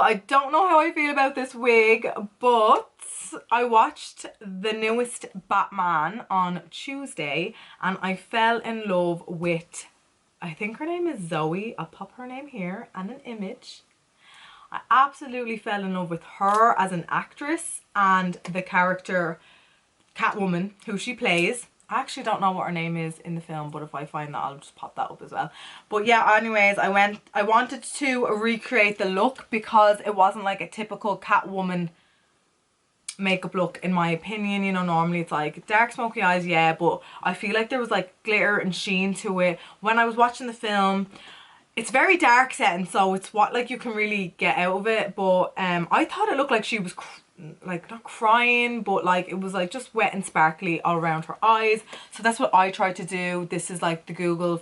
I don't know how I feel about this wig, but I watched the newest Batman on Tuesday and I fell in love with, I think her name is Zoe. I'll pop her name here and an image. I absolutely fell in love with her as an actress and the character Catwoman, who she plays. I actually don't know what her name is in the film, but if I find that, I'll just pop that up as well. But yeah, anyways, I wanted to recreate the look because it wasn't like a typical Catwoman makeup look, in my opinion. You know, normally it's like dark smoky eyes, yeah, but I feel like there was like glitter and sheen to it. When I was watching the film, it's very dark setting, so it's what like you can really get out of it. But I thought it looked like she was like not crying, but like it was like just wet and sparkly all around her eyes. So that's what I tried to do. This is like the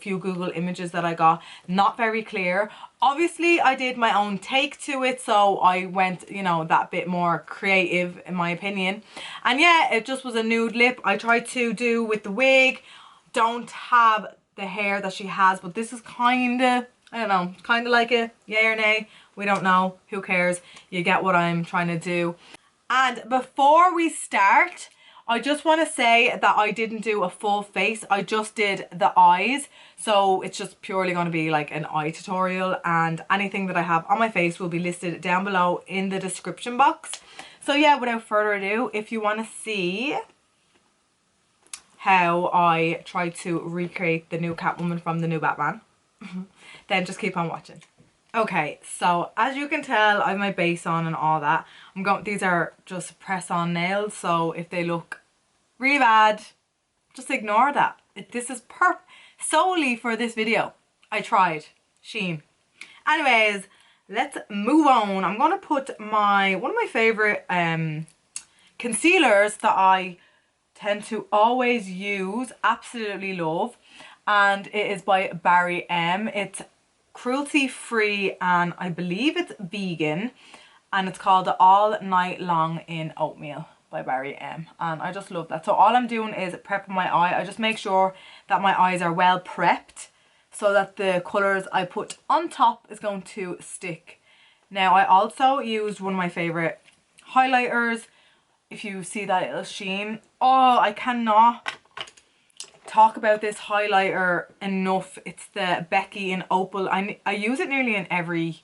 few Google images that I got. Not very clear. Obviously I did my own take to it, so I went, you know, that bit more creative in my opinion. And yeah, it just was a nude lip. I tried to do with the wig. Don't have the hair that she has, but this is kind of, I don't know, kind of like a yay or nay. We don't know. Who cares? You get what I'm trying to do. And before we start, I just want to say that I didn't do a full face. I just did the eyes. So it's just purely going to be like an eye tutorial, and anything that I have on my face will be listed down below in the description box. So yeah, without further ado, if you want to see how I try to recreate the new Catwoman from the new Batman, then just keep on watching. Okay, so as you can tell, I have my base on and all that. These are just press-on nails, so if they look really bad, just ignore that. This is solely for this video. I tried. Sheen. Anyways, let's move on. I'm gonna put one of my favorite concealers that I tend to always use, absolutely love, and it is by Barry M. It's cruelty free and I believe it's vegan, and it's called All Night Long in Oatmeal by Barry M, and I just love that. So all I'm doing is prepping my eye. I just make sure that my eyes are well prepped so that the colours I put on top is going to stick. Now I also used one of my favourite highlighters. If you see that little sheen, oh, I cannot talk about this highlighter enough. It's the Beca in Opal. I use it nearly in every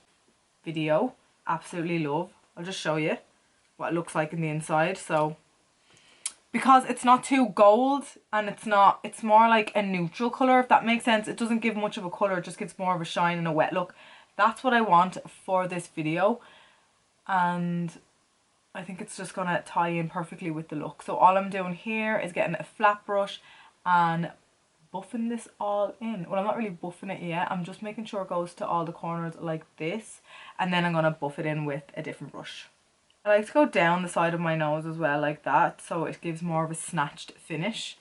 video. Absolutely love. I'll just show you what it looks like in the inside. So because it's not too gold and it's more like a neutral colour, if that makes sense. It doesn't give much of a colour, it just gives more of a shine and a wet look. That's what I want for this video, and I think it's just gonna tie in perfectly with the look. So all I'm doing here is getting a flat brush and buffing this all in. Well, I'm not really buffing it yet. I'm just making sure it goes to all the corners like this, and then I'm going to buff it in with a different brush. I like to go down the side of my nose as well like that, so it gives more of a snatched finish.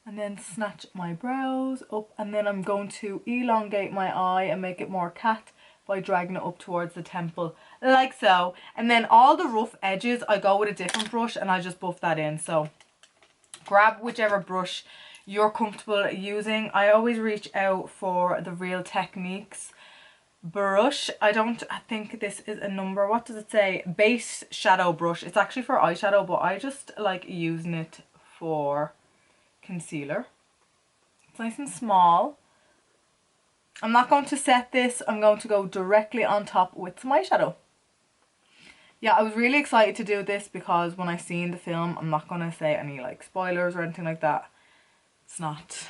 And then snatch my brows up, and then I'm going to elongate my eye and make it more cat by dragging it up towards the temple like so. And then all the rough edges I go with a different brush and I just buff that in. So grab whichever brush you're comfortable using. I always reach out for the Real Techniques brush. I think this is a number, what does it say? Base shadow brush. It's actually for eyeshadow, but I just like using it for concealer. It's nice and small. I'm not going to set this. I'm going to go directly on top with some eyeshadow. Yeah, I was really excited to do this because when I seen the film, I'm not going to say any like spoilers or anything like that. It's not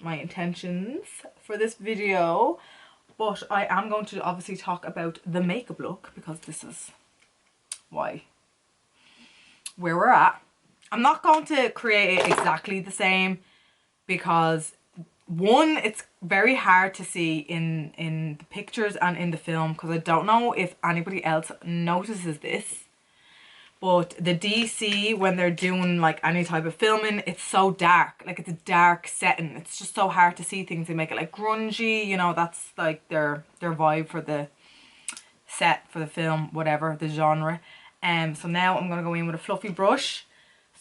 my intentions for this video, but I am going to obviously talk about the makeup look because this is where we're at. I'm not going to create it exactly the same because one, it's very hard to see in the pictures and in the film, because I don't know if anybody else notices this, but the DC, when they're doing like any type of filming, it's so dark. Like, it's a dark setting. It's just so hard to see things. They make it like grungy, you know, that's like their vibe for the set, for the film, whatever the genre. So now I'm going to go in with a fluffy brush.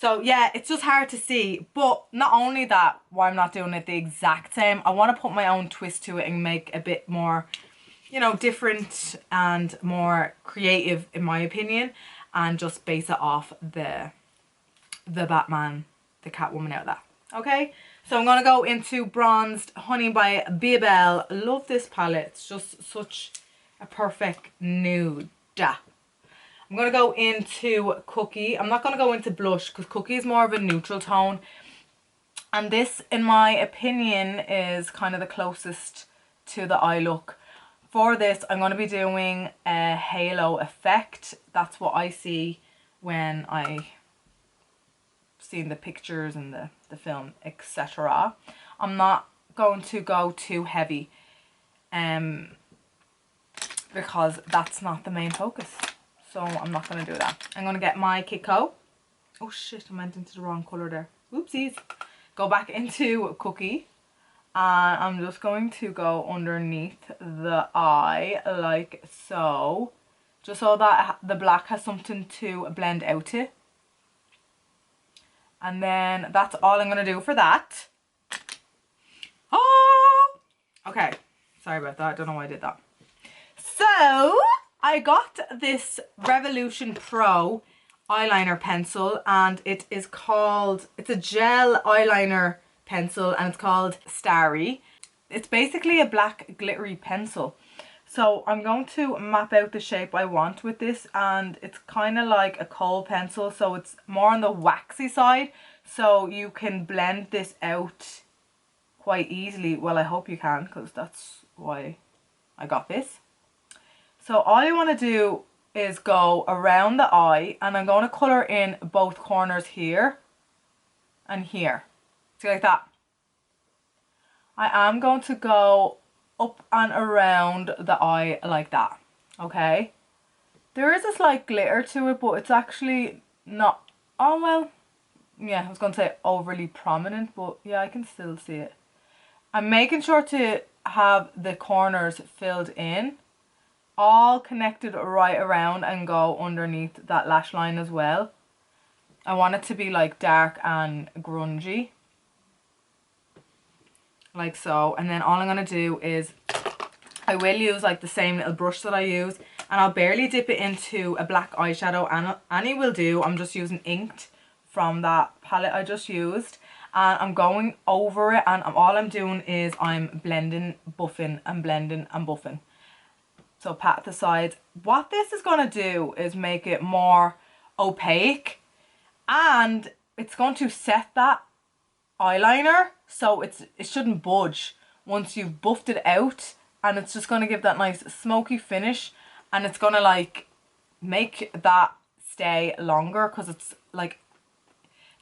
So yeah, it's just hard to see, but not only that, why I'm not doing it the exact same, I want to put my own twist to it and make a bit more you know, different and more creative in my opinion, and just base it off the Batman, the Catwoman out of that. Okay, so I'm gonna go into Bronzed Honey by Belle. Love this palette. It's just such a perfect nude. I'm gonna go into Cookie. I'm not gonna go into blush because Cookie is more of a neutral tone, and this, in my opinion, is kind of the closest to the eye look. For this, I'm going to be doing a halo effect. That's what I see when I seen the pictures and the film, etc. I'm not going to go too heavy because that's not the main focus. So I'm not going to do that. I'm going to get my Kiko. Oh shit, I went into the wrong colour there. Oopsies. Go back into Cookie. And I'm just going to go underneath the eye like so. Just so that the black has something to blend out to. And then that's all I'm going to do for that. Oh! Okay. Sorry about that. I don't know why I did that. So, I got this Revolution Pro eyeliner pencil, and it is called, it's a gel eyeliner pencil, and it's called Starry. It's basically a black glittery pencil. So I'm going to map out the shape I want with this, and it's kind of like a kohl pencil, so it's more on the waxy side, so you can blend this out quite easily. Well, I hope you can, because that's why I got this. So all you want to do is go around the eye, and I'm going to colour in both corners here and here. See, like that. I am going to go up and around the eye like that. Okay. There is a slight glitter to it, but it's actually not, oh well, yeah, I was going to say overly prominent, but yeah, I can still see it. I'm making sure to have the corners filled in, all connected right around, and go underneath that lash line as well. I want it to be like dark and grungy, like so. And then all I'm going to do is, I will use like the same little brush that I use, and I'll barely dip it into a black eyeshadow, and any will do. I'm just using inked from that palette I just used, and I'm going over it, and all I'm doing is I'm blending, buffing, and blending and buffing. So pat the sides. What this is going to do is make it more opaque, and it's going to set that eyeliner so it shouldn't budge once you've buffed it out, and it's just going to give that nice smoky finish, and it's going to like make that stay longer, because it's like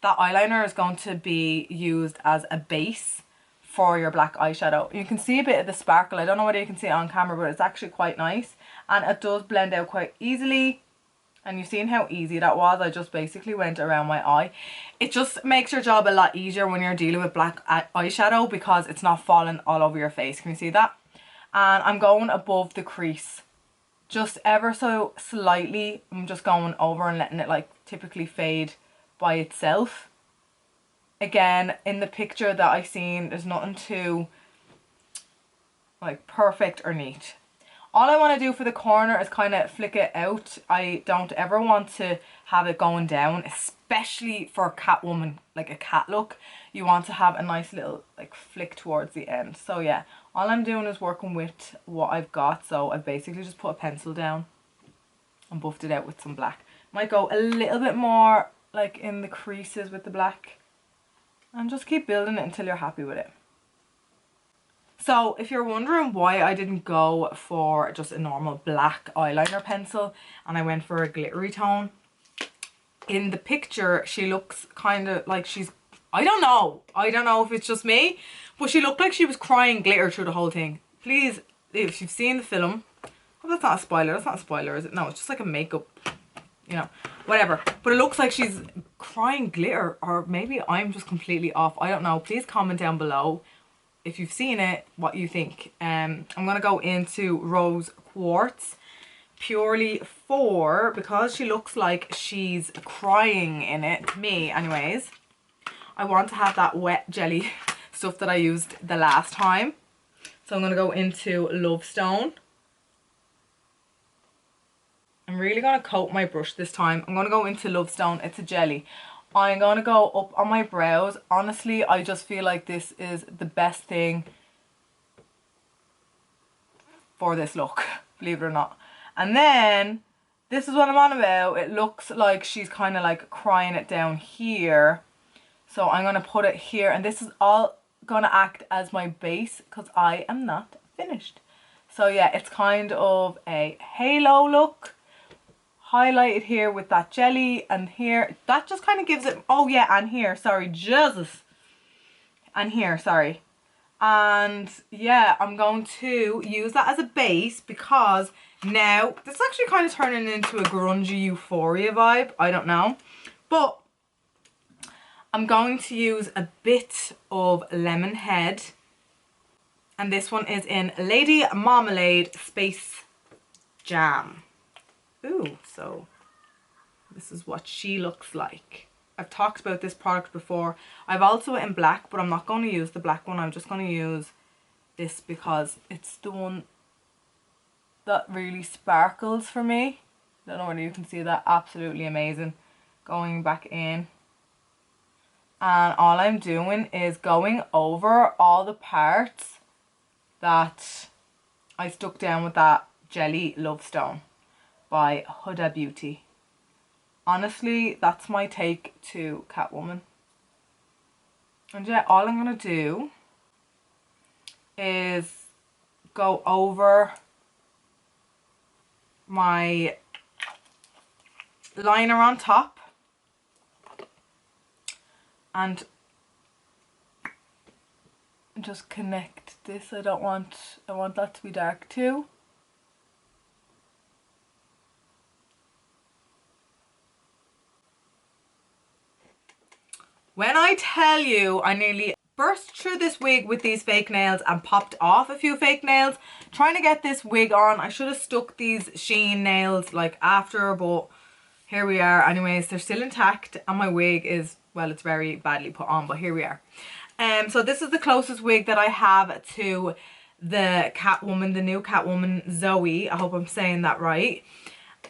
that eyeliner is going to be used as a base for your black eyeshadow. You can see a bit of the sparkle. I don't know whether you can see it on camera, but it's actually quite nice, and it does blend out quite easily. And you've seen how easy that was. I just basically went around my eye. It just makes your job a lot easier when you're dealing with black eyeshadow, because it's not falling all over your face. Can you see that? And I'm going above the crease, just ever so slightly. I'm just going over and letting it like typically fade by itself. Again, in the picture that I seen, there's nothing too like perfect or neat. All I want to do for the corner is kind of flick it out. I don't ever want to have it going down, especially for Catwoman, like a cat look. You want to have a nice little like flick towards the end. So yeah, all I'm doing is working with what I've got. So I've basically just put a pencil down and buffed it out with some black. Might go a little bit more like in the creases with the black, and just keep building it until you're happy with it. So if you're wondering why I didn't go for just a normal black eyeliner pencil and I went for a glittery tone, in the picture she looks kind of like she's, I don't know if it's just me, but she looked like she was crying glitter through the whole thing. Please, if you've seen the film, oh, that's not a spoiler, that's not a spoiler, is it? No, it's just like a makeup, you know, whatever. But it looks like she's crying glitter, or maybe I'm just completely off. I don't know. Please comment down below if you've seen it, what you think. I'm going to go into Rose Quartz purely for, because she looks like she's crying in it, me anyways, I want to have that wet jelly stuff that I used the last time. So I'm going to go into Love Stone. I'm really going to coat my brush this time. I'm going to go into Lovestone. It's a jelly. I'm going to go up on my brows. Honestly, I just feel like this is the best thing for this look, believe it or not. And then, this is what I'm on about. It looks like she's kind of like crying it down here. So I'm going to put it here. And this is all going to act as my base because I am not finished. So yeah, it's kind of a halo look. Highlighted here with that jelly, and here that just kind of gives it, oh yeah, and here, sorry, Jesus, and here, sorry, and yeah, I'm going to use that as a base because now this is actually kind of turning into a grungy euphoria vibe. I don't know, but I'm going to use a bit of lemon head, and this one is in Lady Marmalade Space Jam. Ooh, so this is what she looks like. I've talked about this product before. I've also in black, but I'm not going to use the black one. I'm just going to use this because it's the one that really sparkles for me. Don't know whether you can see that. Absolutely amazing. Going back in. And all I'm doing is going over all the parts that I stuck down with that jelly Lovestone by Huda Beauty. Honestly, that's my take to Catwoman. And yeah, all I'm going to do is go over my liner on top and just connect this. I want that to be dark too. When I tell you I nearly burst through this wig with these fake nails and popped off a few fake nails trying to get this wig on. I should have stuck these Sheen nails like after, but here we are. Anyways, they're still intact and my wig is, well, it's very badly put on, but here we are. So this is the closest wig that I have to the Catwoman, the new Catwoman Zoe. I hope I'm saying that right.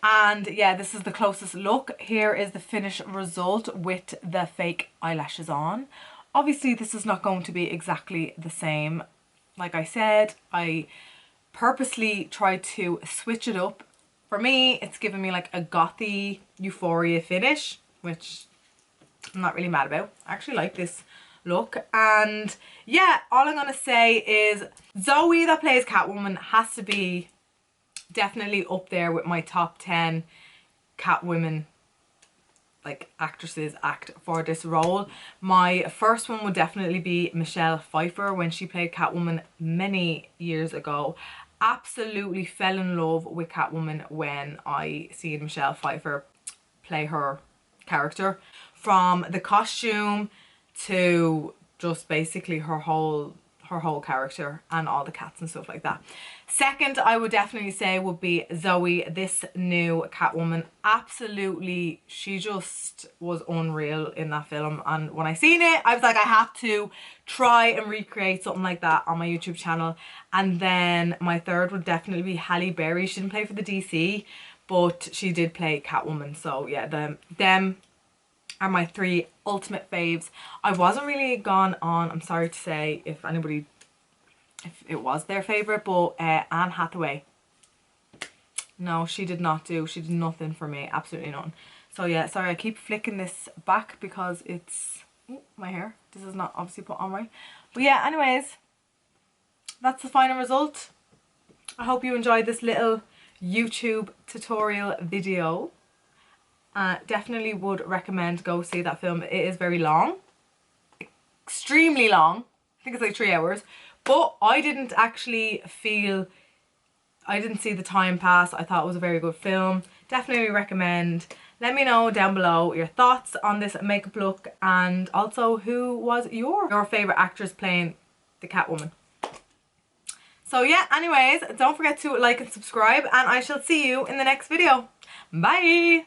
And yeah, this is the closest look. Here is the finished result with the fake eyelashes on. Obviously, this is not going to be exactly the same. Like I said, I purposely tried to switch it up. For me, it's given me like a gothy euphoria finish, which I'm not really mad about. I actually like this look. And yeah, all I'm going to say is Zoe that plays Catwoman has to be definitely up there with my top 10 Catwomen like actresses act for this role. My first one would definitely be Michelle Pfeiffer when she played Catwoman many years ago. Absolutely fell in love with Catwoman when I seen Michelle Pfeiffer play her character. From the costume to just basically her whole character and all the cats and stuff like that. Second, I would definitely say would be Zoe, this new Catwoman. Absolutely, she just was unreal in that film, and when I seen it I was like, I have to try and recreate something like that on my YouTube channel. And then my third would definitely be Halle Berry. She didn't play for the DC, but she did play Catwoman. So yeah, them are my three ultimate faves. I wasn't really gone on, I'm sorry to say if it was their favourite, but Anne Hathaway. No, she did nothing for me, absolutely nothing. So yeah, sorry, I keep flicking this back because it's my hair. This is not obviously put on right. But yeah, anyways, that's the final result. I hope you enjoyed this little YouTube tutorial video. Definitely would recommend go see that film. It is very long, extremely long. I think it's like 3 hours, but I didn't see the time pass. I thought it was a very good film. Definitely recommend. Let me know down below your thoughts on this makeup look, and also who was your favorite actress playing the Catwoman. So yeah, anyways, don't forget to like and subscribe, and I shall see you in the next video. Bye.